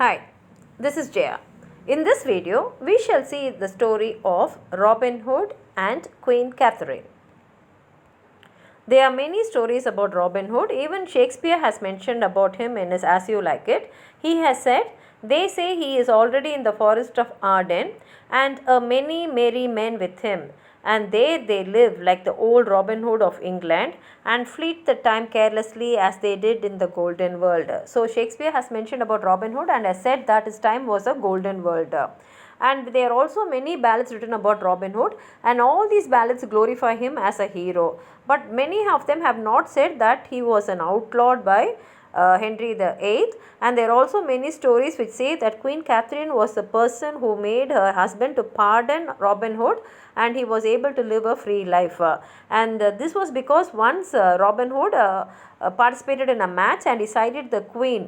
Hi, this is Jaya. In this video, we shall see the story of Robin Hood and Queen Katherine. There are many stories about Robin Hood. Even Shakespeare has mentioned about him in his As You Like It. He has said, "They say he is already in the forest of Arden, and a many merry men with him. And there they live like the old Robin Hood of England, and fleet the time carelessly as they did in the golden world." So Shakespeare has mentioned about Robin Hood and has said that his time was a golden world. And there are also many ballads written about Robin Hood, and all these ballads glorify him as a hero. But many of them have not said that he was an outlawed by Henry VIII, and there are also many stories which say that Queen Katherine was the person who made her husband to pardon Robin Hood, and he was able to live a free life. And this was because once Robin Hood participated in a match and he sided the queen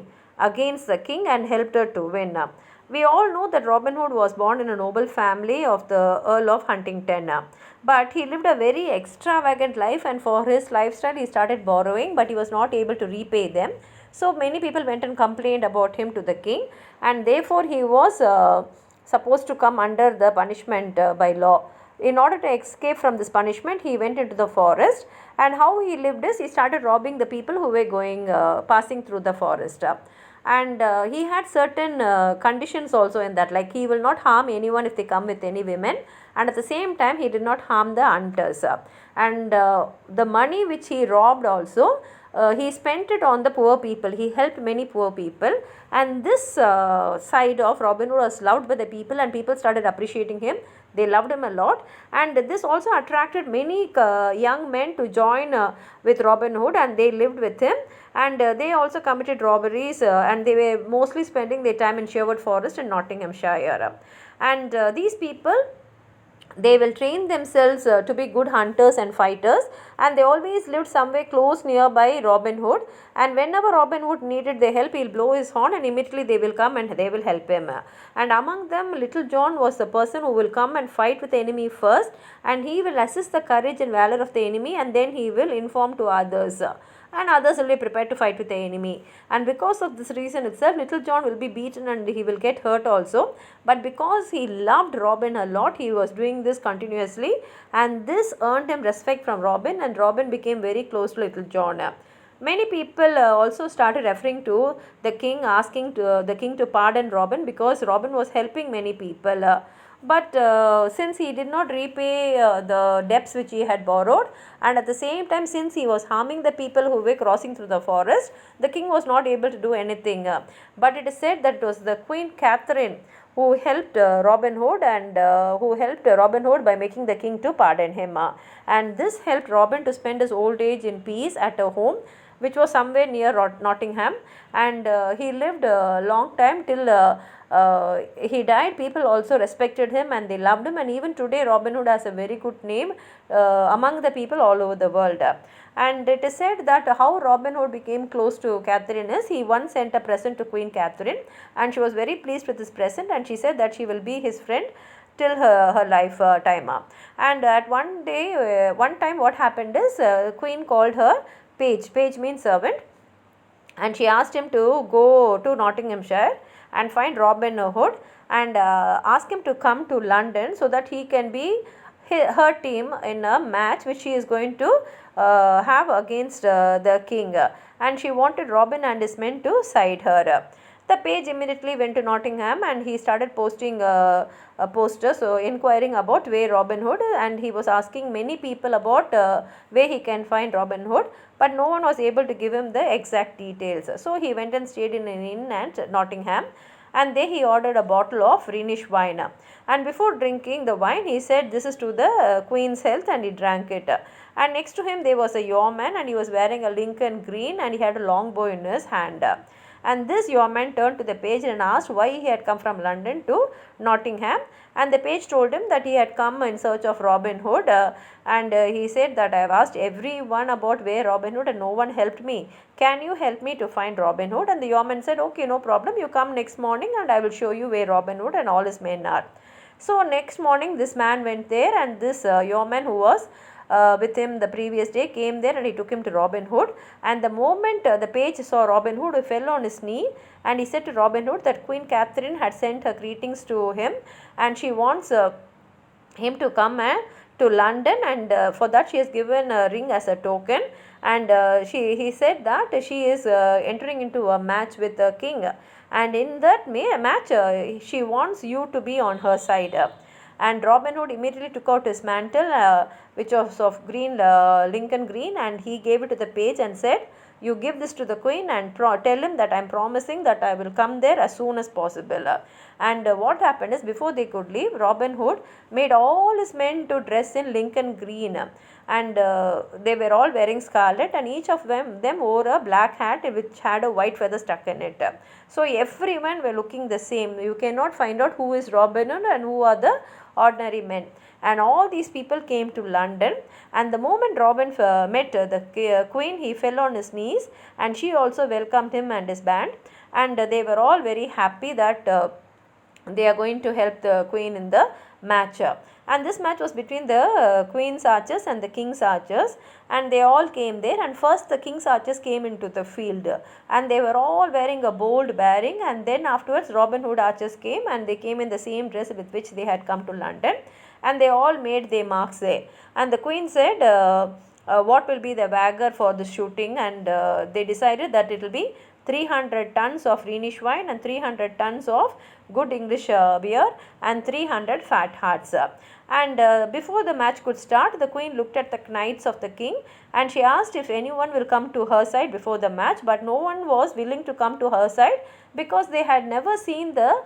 against the king and helped her to win. We all know that Robin Hood was born in a noble family of the Earl of Huntingdon. But he lived a very extravagant life, and for his lifestyle he started borrowing, but he was not able to repay them. So many people went and complained about him to the king, and therefore he was supposed to come under the punishment by law. In order to escape from this punishment, he went into the forest, and how he lived is he started robbing the people who were passing through the forest. And he had certain conditions also in that, like he will not harm anyone if they come with any women, and at the same time he did not harm the hunters. And the money which he robbed also, he spent it on the poor people. He helped many poor people, and this side of Robin Hood was loved by the people, and people started appreciating him. They loved him a lot, and this also attracted many young men to join with Robin Hood, and they lived with him. And they also committed robberies, and they were mostly spending their time in Sherwood Forest in Nottinghamshire. And these people, they will train themselves to be good hunters and fighters, and they always lived somewhere close nearby Robin Hood, and whenever Robin Hood needed their help, he'll blow his horn and immediately they will come and they will help him. And among them, Little John was the person who will come and fight with the enemy first, and he will assist the courage and valor of the enemy, and then he will inform to others, and others will be prepared to fight with the enemy. And because of this reason itself, Little John will be beaten and he will get hurt also. But because he loved Robin a lot, he was doing this continuously, and this earned him respect from Robin, and Robin became very close to Little John. Many people also started referring to the king, asking the king to pardon Robin, because Robin was helping many people. But since he did not repay the debts which he had borrowed, and at the same time since he was harming the people who were crossing through the forest, the king was not able to do anything. But it is said that it was the Queen Katherine who helped Robin Hood, and who helped Robin Hood by making the king to pardon him. And this helped Robin to spend his old age in peace at a home which was somewhere near Nottingham, and he lived a long time till he died. People also respected him and they loved him, and even today Robin Hood has a very good name among the people all over the world. And it is said that how Robin Hood became close to Katherine is, he once sent a present to Queen Katherine, and she was very pleased with this present, and she said that she will be his friend till her lifetime. And at one time what happened is, Queen called her page means servant, and she asked him to go to Nottinghamshire and find Robin Hood, and ask him to come to London so that he can be her team in a match which she is going to have against the king. And she wanted Robin and his men to side her. The page immediately went to Nottingham, and he started posting a poster, so inquiring about where Robin Hood, and he was asking many people about where he can find Robin Hood, but no one was able to give him the exact details. So he went and stayed in an inn at Nottingham, and there he ordered a bottle of Rhenish wine. And before drinking the wine, he said, "This is to the Queen's health," and he drank it. And next to him there was a yeoman, and he was wearing a Lincoln green, and he had a long bow in his hand. And this yeoman turned to the page and asked why he had come from London to Nottingham, and the page told him that he had come in search of Robin Hood, and he said that, "I have asked everyone about where Robin Hood and no one helped me. Can you help me to find Robin Hood?" And the yeoman said, "Okay, no problem, you come next morning and I will show you where Robin Hood and all his men are." So next morning this man went there, and this yeoman, who was with him the previous day came there and he took him to Robin Hood. And the moment the page saw Robin Hood, he fell on his knee and he said to Robin Hood that Queen Katherine had sent her greetings to him and she wants him to come to London, and for that she has given a ring as a token. And he said that she is entering into a match with the king, and in that match she wants you to be on her side. And Robin Hood immediately took out his mantle, which was of green, Lincoln green, and he gave it to the page and said, you give this to the queen and tell him that I am promising that I will come there as soon as possible. And what happened is, before they could leave, Robin Hood made all his men to dress in Lincoln green, and they were all wearing scarlet, and each of them wore a black hat which had a white feather stuck in it. So everyone were looking the same. You cannot find out who is Robin Hood and who are the ordinary men. And all these people came to London, and the moment Robin met the queen, he fell on his knees and she also welcomed him and his band, and they were all very happy that they are going to help the queen in the match. And this match was between the queen's archers and the king's archers, and they all came there. And first the king's archers came into the field and they were all wearing a bold bearing, and then afterwards Robin Hood archers came, and they came in the same dress with which they had come to London, and they all made their marks there. And the queen said what will be the wager for the shooting, and they decided that it will be 300 tons of Rhenish wine and 300 tons of good English beer and 300 fat hearts. And before the match could start, the queen looked at the knights of the king and she asked if anyone will come to her side before the match, but no one was willing to come to her side because they had never seen the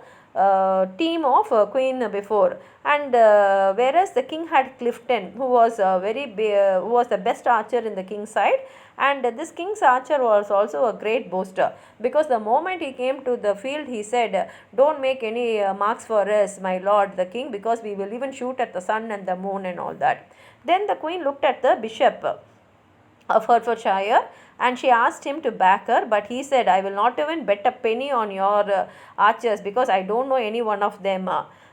team of queen before. And whereas the king had Clifton, who was who was the best archer in the king's side, and this king's archer was also a great boaster, because the moment he came to the field he said, don't make any marks for us, my lord the king, because we will even shoot at the sun and the moon and all that. Then the queen looked at the bishop of Hertfordshire and she asked him to back her, but he said, I will not even bet a penny on your archers because I don't know any one of them.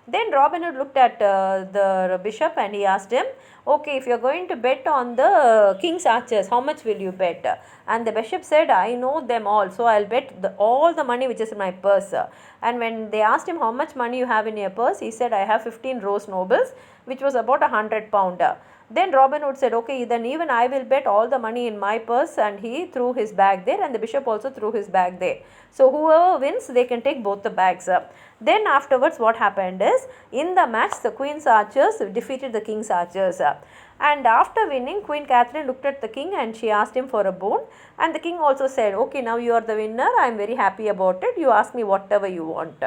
Then Robin Hood looked at the bishop and he asked him, okay, if you are going to bet on the king's archers, how much will you bet? And the bishop said, I know them all, so I will bet all the money which is in my purse. And when they asked him how much money you have in your purse, he said, I have 15 rose nobles, which was about £100. Then Robin Hood said, okay, then even I will bet all the money in my purse, and he threw his bag there and the bishop also threw his bag there. So whoever wins, they can take both the bags up. Then afterwards what happened is, in the match the queen's archers defeated the king's archers. And after winning, Queen Katherine looked at the king and she asked him for a boon, and the king also said, okay, now you are the winner, I am very happy about it, you ask me whatever you want.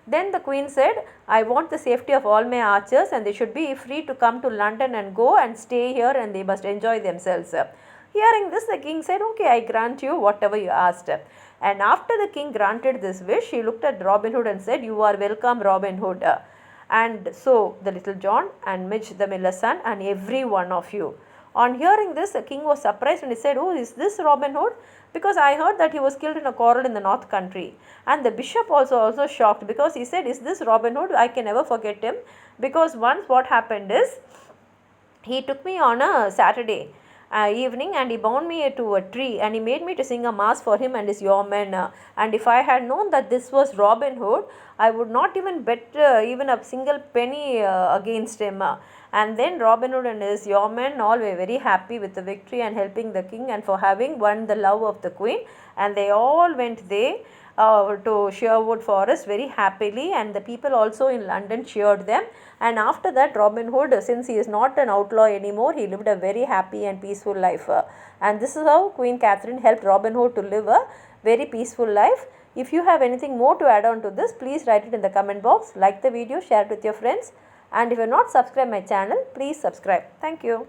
Then the queen said, I want the safety of all my archers and they should be free to come to London and go and stay here and they must enjoy themselves. Hearing this, the king said, okay, I grant you whatever you asked. And after the king granted this wish, he looked at Robin Hood and said, you are welcome, Robin Hood. And so the little John and Midge the miller's son and every one of you. On hearing this, the king was surprised and he said, oh, is this Robin Hood? Because I heard that he was killed in a quarrel in the north country. And the bishop also shocked, because he said, is this Robin Hood? I can never forget him, because once what happened is, he took me on a Saturday evening and he bound me to a tree and he made me to sing a mass for him and his yeomen. And if I had known that this was Robin Hood, I would not even bet even a single penny against him. And then Robin Hood and his yeomen all were very happy with the victory and helping the king and for having won the love of the queen. And they all went there to Sherwood Forest very happily, and the people also in London cheered them. And after that, Robin Hood, since he is not an outlaw anymore, he lived a very happy and peaceful life. And this is how Queen Katherine helped Robin Hood to live a very peaceful life. If you have anything more to add on to this, please write it in the comment box. Like the video, share it with your friends. And if you are not subscribed my channel, please subscribe. Thank you.